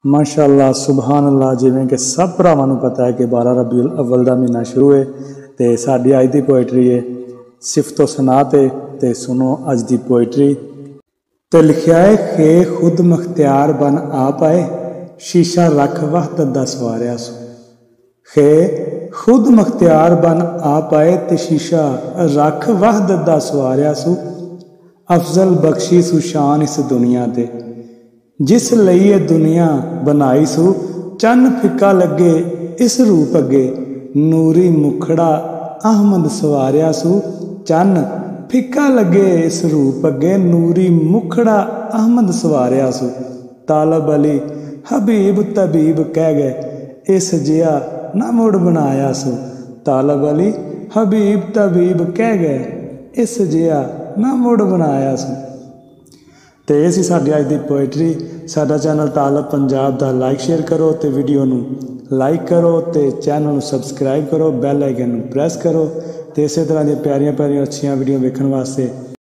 माशाअल्लाह सुबहान अल्लाह। जिवें कि सब भरावां नूं पता है कि 12 रबीउल अव्वल का महीना शुरू है तो साडी अज की पोएट्री है सिफतो सना ते सुनो अज की पोएट्री। तो लिखिया है खे खुद मुख्तियार बन आप आए शीशा रख वक्त दा सवारिया सो। खे खुद मुख्तियार बन आप आए ते शीशा रख वक्त दा सवारिया सो। अफजल बख्शी सु शान इस दुनिया ते जिस लई ये दुनिया बनाई सू। चन्न फिक्का लगे इस रूप अगे नूरी मुखड़ा अहमद सवारिया सू। चन्न फिक्का लगे इस रूप अगे नूरी मुखड़ा अहमद सवारिया सू। तालब अली हबीब तबीब कह गए इस जिया ना मुड़ बनाया सू। तालब अली हबीब तबीब कह गए इस जिया ना मुड़ बनाया सू। तो ये सी साडी अज की पोएट्री। साडा चैनल तालब पंजाब दा लाइक शेयर करो तो वीडियो नू लाइक करो तो चैनल नू सबसक्राइब करो बैल आइकन नू प्रेस करो तो इस तरह दी प्यारियां प्यारियां अच्छियां वीडियो वेखण वास्ते